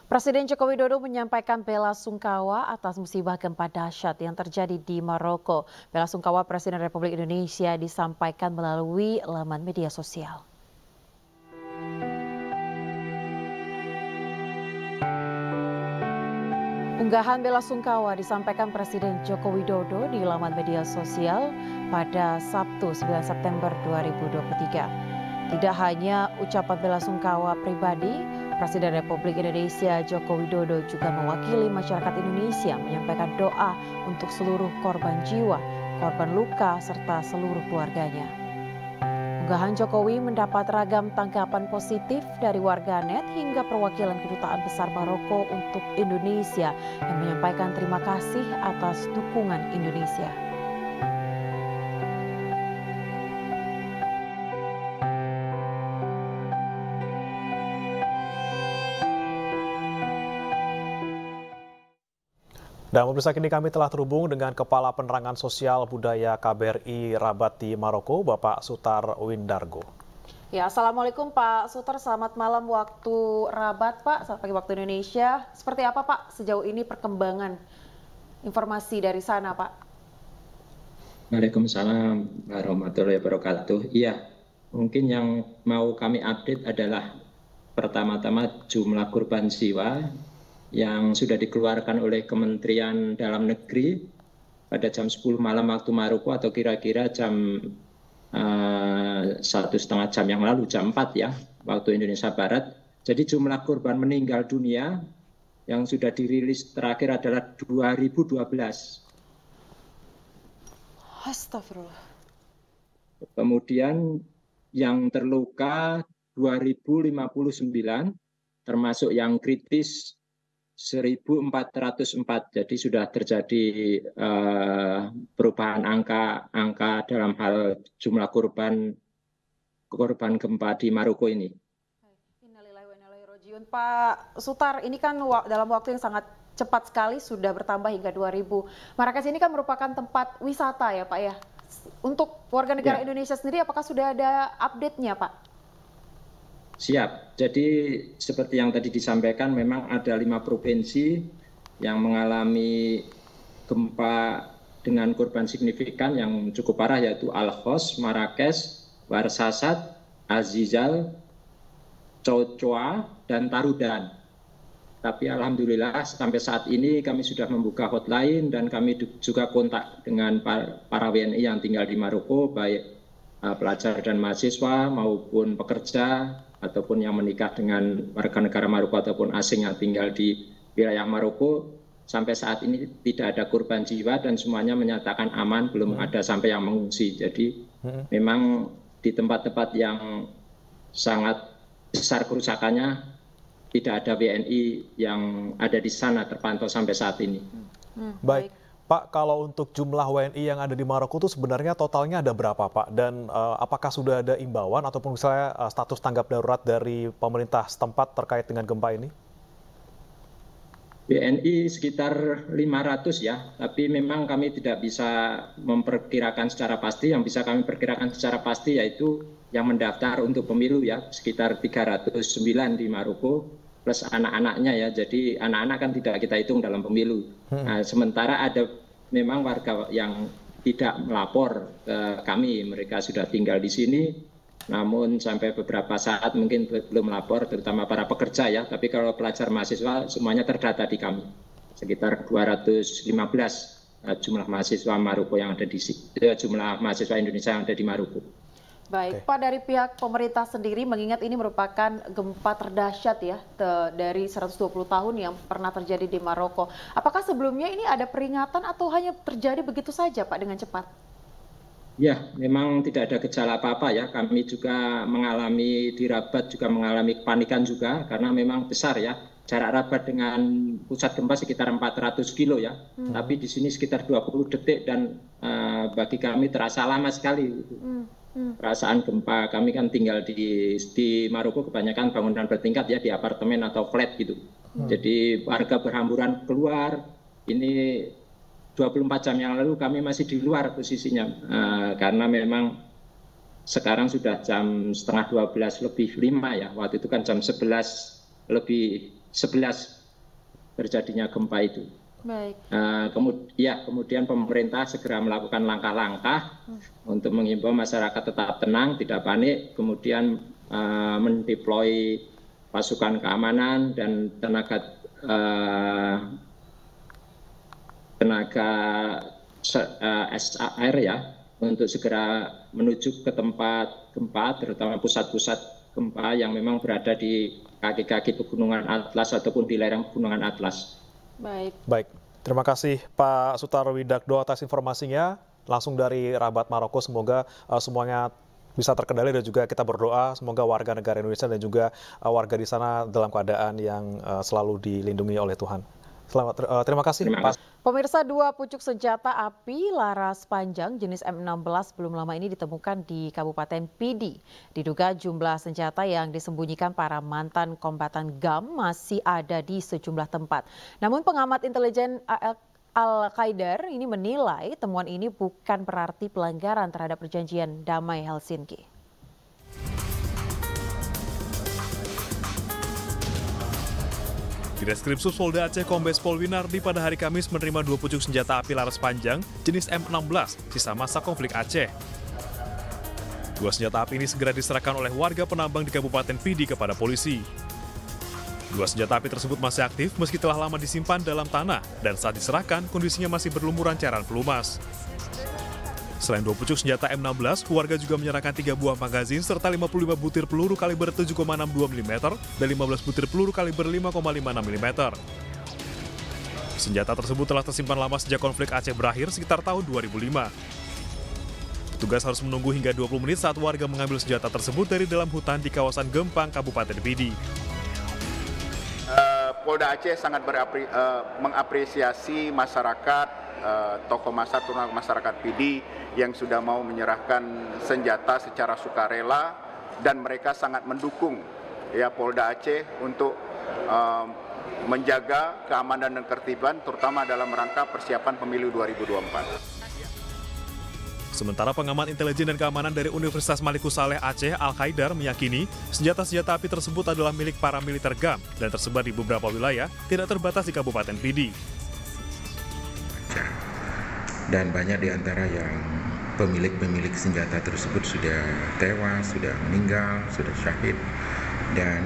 Presiden Joko Widodo menyampaikan bela sungkawa atas musibah gempa dahsyat yang terjadi di Maroko. Bela sungkawa Presiden Republik Indonesia disampaikan melalui laman media sosial. Unggahan bela sungkawa disampaikan Presiden Joko Widodo di laman media sosial pada Sabtu 9 September 2023. Tidak hanya ucapan bela sungkawa pribadi, Presiden Republik Indonesia Joko Widodo juga mewakili masyarakat Indonesia menyampaikan doa untuk seluruh korban jiwa, korban luka, serta seluruh keluarganya. Unggahan Jokowi mendapat ragam tanggapan positif dari warganet hingga perwakilan Kedutaan Besar Maroko untuk Indonesia yang menyampaikan terima kasih atas dukungan Indonesia. Dan pemirsa, kini kami telah terhubung dengan Kepala Penerangan Sosial Budaya KBRI Rabat di Maroko, Bapak Sutar Windargo. Ya, Assalamualaikum Pak Sutar, selamat malam waktu Rabat Pak, selamat pagi waktu Indonesia. Seperti apa Pak sejauh ini perkembangan informasi dari sana Pak? Waalaikumsalam warahmatullahi wabarakatuh. Iya, mungkin yang mau kami update adalah pertama-tama jumlah korban jiwa yang sudah dikeluarkan oleh Kementerian Dalam Negeri pada jam 10 malam waktu Maroko atau kira-kira jam 1,5 jam yang lalu, jam 4 ya, waktu Indonesia Barat. Jadi jumlah korban meninggal dunia yang sudah dirilis terakhir adalah 2012. Astagfirullah. Kemudian yang terluka 2059, termasuk yang kritis 1.404, jadi sudah terjadi perubahan angka dalam hal jumlah korban gempa di Maroko ini. Pak Sutar, ini kan dalam waktu yang sangat cepat sekali sudah bertambah hingga 2.000. Marrakesh ini kan merupakan tempat wisata ya Pak ya. Untuk warga negara Indonesia sendiri, apakah sudah ada update-nya Pak? Siap. Jadi seperti yang tadi disampaikan, memang ada 5 provinsi yang mengalami gempa dengan korban signifikan yang cukup parah, yaitu Al-Khos, Marrakesh, Warsasat, Azizal, Cocoa, dan Tarudan. Tapi alhamdulillah sampai saat ini kami sudah membuka hotline dan kami juga kontak dengan para WNI yang tinggal di Maroko, baik pelajar dan mahasiswa maupun pekerja, ataupun yang menikah dengan warga negara Maroko ataupun asing yang tinggal di wilayah Maroko. Sampai saat ini tidak ada korban jiwa dan semuanya menyatakan aman, belum ada sampai yang mengungsi. Jadi memang di tempat-tempat yang sangat besar kerusakannya tidak ada WNI yang ada di sana terpantau sampai saat ini. Baik, Pak, kalau untuk jumlah WNI yang ada di Maroko itu sebenarnya totalnya ada berapa, Pak? Dan apakah sudah ada imbauan ataupun misalnya status tanggap darurat dari pemerintah setempat terkait dengan gempa ini? WNI sekitar 500 ya, tapi memang kami tidak bisa memperkirakan secara pasti. Yang bisa kami perkirakan secara pasti yaitu yang mendaftar untuk pemilu ya, sekitar 309 di Maroko, plus anak-anaknya ya. Jadi anak-anak kan tidak kita hitung dalam pemilu. Nah, sementara ada memang warga yang tidak melapor ke kami, mereka sudah tinggal di sini, namun sampai beberapa saat mungkin belum melapor, terutama para pekerja ya. Tapi kalau pelajar mahasiswa semuanya terdata di kami, sekitar 215 jumlah mahasiswa Maroko yang ada di sini, jumlah mahasiswa Indonesia yang ada di Maroko. Baik, Pak, dari pihak pemerintah sendiri mengingat ini merupakan gempa terdahsyat ya dari 120 tahun yang pernah terjadi di Maroko. Apakah sebelumnya ini ada peringatan atau hanya terjadi begitu saja Pak dengan cepat? Ya, memang tidak ada gejala apa-apa ya. Kami juga mengalami di Rabat juga mengalami kepanikan juga karena memang besar ya. Jarak Rabat dengan pusat gempa sekitar 400 kilo ya. Tapi di sini sekitar 20 detik dan bagi kami terasa lama sekali. Perasaan gempa, kami kan tinggal di Maroko kebanyakan bangunan bertingkat ya, di apartemen atau flat gitu. Jadi warga berhamburan keluar, ini 24 jam yang lalu kami masih di luar posisinya, karena memang sekarang sudah jam setengah 12 lebih 5 ya, waktu itu kan jam 11 lebih 11 terjadinya gempa itu. Baik. Kemudian pemerintah segera melakukan langkah-langkah untuk menghimbau masyarakat tetap tenang, tidak panik, kemudian mendeploy pasukan keamanan dan tenaga SAR ya, untuk segera menuju ke tempat gempa, terutama pusat-pusat gempa yang memang berada di kaki-kaki pegunungan Atlas ataupun di lereng pegunungan Atlas. Baik, terima kasih Pak Sutar Widakdo atas informasinya langsung dari Rabat, Maroko. Semoga semuanya bisa terkendali dan juga kita berdoa semoga warga negara Indonesia dan juga warga di sana dalam keadaan yang selalu dilindungi oleh Tuhan. Terima kasih. Pemirsa, 2 pucuk senjata api laras panjang jenis M16 belum lama ini ditemukan di Kabupaten Pidi. Diduga jumlah senjata yang disembunyikan para mantan kombatan GAM masih ada di sejumlah tempat. Namun pengamat intelijen Al-Qaidar ini menilai temuan ini bukan berarti pelanggaran terhadap perjanjian damai Helsinki. Ditreskrimsus Polda Aceh Kombes Pol Winardi pada hari Kamis menerima 2 pucuk senjata api laras panjang jenis M16 sisa masa konflik Aceh. 2 senjata api ini segera diserahkan oleh warga penambang di Kabupaten Pidi kepada polisi. 2 senjata api tersebut masih aktif meski telah lama disimpan dalam tanah dan saat diserahkan kondisinya masih berlumuran cairan pelumas. Selain 2 pucuk senjata M16, warga juga menyerahkan 3 buah magazin serta 55 butir peluru kaliber 7,62 mm dan 15 butir peluru kaliber 5,56 mm. Senjata tersebut telah tersimpan lama sejak konflik Aceh berakhir sekitar tahun 2005. Petugas harus menunggu hingga 20 menit saat warga mengambil senjata tersebut dari dalam hutan di kawasan Gempang, Kabupaten Pidi. Polda Aceh sangat mengapresiasi masyarakat, tokoh masyarakat Pidi yang sudah mau menyerahkan senjata secara sukarela dan mereka sangat mendukung ya Polda Aceh untuk menjaga keamanan dan ketertiban terutama dalam rangka persiapan pemilu 2024. Sementara pengamat intelijen dan keamanan dari Universitas Malikus Saleh Aceh Al-Qaidar meyakini senjata-senjata api tersebut adalah milik para militer GAM dan tersebar di beberapa wilayah, tidak terbatas di Kabupaten Pidi. Dan banyak di antara yang pemilik senjata tersebut sudah tewas, sudah meninggal, sudah syahid, dan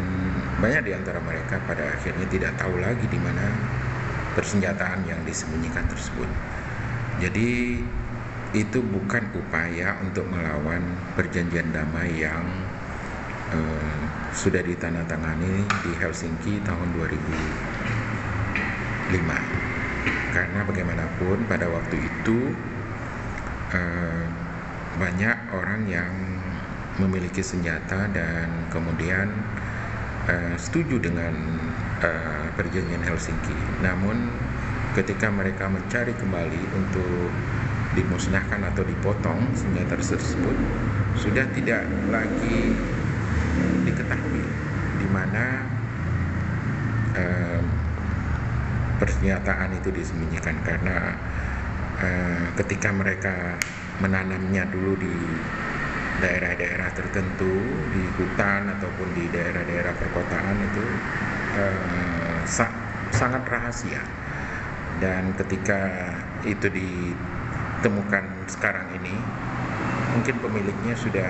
banyak di antara mereka pada akhirnya tidak tahu lagi di mana persenjataan yang disembunyikan tersebut. Jadi itu bukan upaya untuk melawan perjanjian damai yang sudah ditandatangani di Helsinki tahun 2005. Karena bagaimanapun pada waktu itu banyak orang yang memiliki senjata dan kemudian setuju dengan perjanjian Helsinki. Namun ketika mereka mencari kembali untuk dimusnahkan atau dipotong senjata tersebut sudah tidak lagi diketahui di mana persenjataan itu disembunyikan karena ketika mereka menanamnya dulu di daerah-daerah tertentu di hutan ataupun di daerah-daerah perkotaan itu sangat rahasia dan ketika itu ditemukan sekarang ini mungkin pemiliknya sudah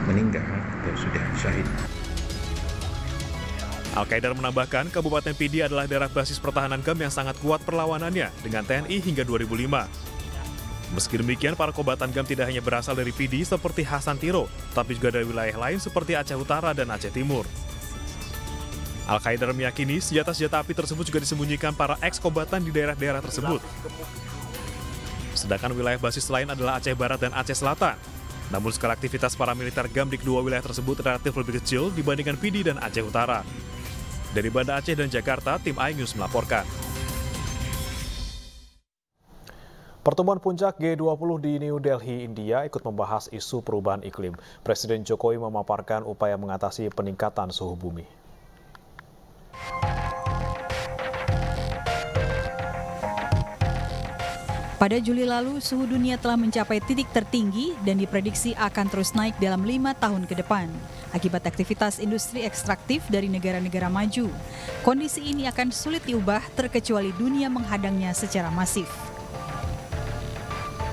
meninggal atau sudah syahid. Al-Qaidar menambahkan, Kabupaten Pidi adalah daerah basis pertahanan GAM yang sangat kuat perlawanannya dengan TNI hingga 2005. Meski demikian, para kombatan GAM tidak hanya berasal dari Pidi seperti Hasan Tiro, tapi juga dari wilayah lain seperti Aceh Utara dan Aceh Timur. Al-Qaidar meyakini senjata-senjata api tersebut juga disembunyikan para eks-kombatan di daerah-daerah tersebut. Sedangkan wilayah basis lain adalah Aceh Barat dan Aceh Selatan. Namun skala aktivitas para militer GAM di kedua wilayah tersebut relatif lebih kecil dibandingkan Pidi dan Aceh Utara. Dari Banda Aceh dan Jakarta, tim iNews melaporkan. Pertemuan puncak G20 di New Delhi, India ikut membahas isu perubahan iklim. Presiden Jokowi memaparkan upaya mengatasi peningkatan suhu bumi. Pada Juli lalu, suhu dunia telah mencapai titik tertinggi dan diprediksi akan terus naik dalam 5 tahun ke depan. Akibat aktivitas industri ekstraktif dari negara-negara maju, kondisi ini akan sulit diubah terkecuali dunia menghadangnya secara masif.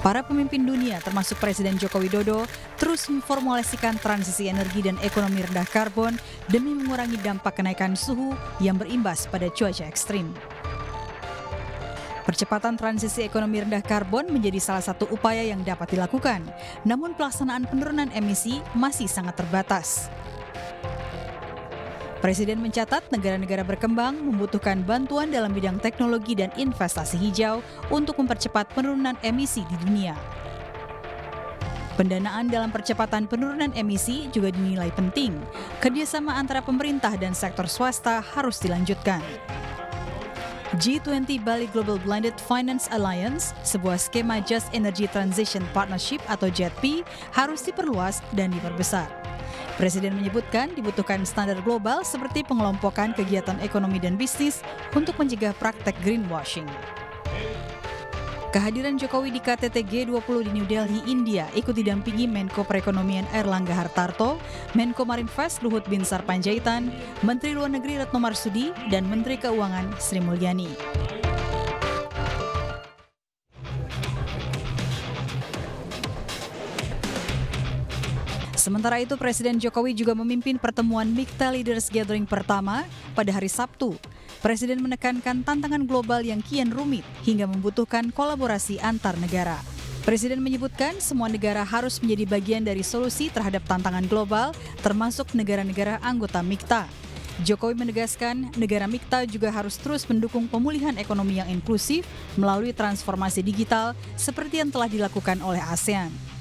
Para pemimpin dunia, termasuk Presiden Joko Widodo, terus memformulasikan transisi energi dan ekonomi rendah karbon demi mengurangi dampak kenaikan suhu yang berimbas pada cuaca ekstrim. Percepatan transisi ekonomi rendah karbon menjadi salah satu upaya yang dapat dilakukan, namun pelaksanaan penurunan emisi masih sangat terbatas. Presiden mencatat negara-negara berkembang membutuhkan bantuan dalam bidang teknologi dan investasi hijau untuk mempercepat penurunan emisi di dunia. Pendanaan dalam percepatan penurunan emisi juga dinilai penting. Kerjasama antara pemerintah dan sektor swasta harus dilanjutkan. G20 Bali Global Blended Finance Alliance, sebuah skema Just Energy Transition Partnership atau JETP, harus diperluas dan diperbesar. Presiden menyebutkan dibutuhkan standar global seperti pengelompokan kegiatan ekonomi dan bisnis untuk mencegah praktek greenwashing. Kehadiran Jokowi di KTT G20 di New Delhi, India ikut didampingi Menko Perekonomian Airlangga Hartarto, Menko Marinvest Luhut Binsar Panjaitan, Menteri Luar Negeri Retno Marsudi, dan Menteri Keuangan Sri Mulyani. Sementara itu, Presiden Jokowi juga memimpin pertemuan MIKTA Leaders Gathering pertama pada hari Sabtu. Presiden menekankan tantangan global yang kian rumit hingga membutuhkan kolaborasi antar negara. Presiden menyebutkan semua negara harus menjadi bagian dari solusi terhadap tantangan global, termasuk negara-negara anggota MIKTA. Jokowi menegaskan negara MIKTA juga harus terus mendukung pemulihan ekonomi yang inklusif melalui transformasi digital seperti yang telah dilakukan oleh ASEAN.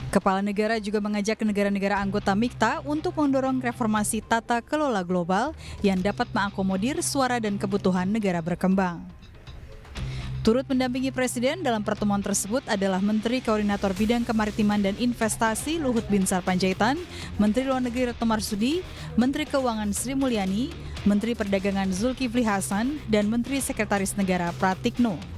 Kepala negara juga mengajak negara-negara anggota MIKTA untuk mendorong reformasi tata kelola global yang dapat mengakomodir suara dan kebutuhan negara berkembang. Turut mendampingi Presiden dalam pertemuan tersebut adalah Menteri Koordinator Bidang Kemaritiman dan Investasi Luhut Binsar Panjaitan, Menteri Luar Negeri Retno Marsudi, Menteri Keuangan Sri Mulyani, Menteri Perdagangan Zulkifli Hasan, dan Menteri Sekretaris Negara Pratikno.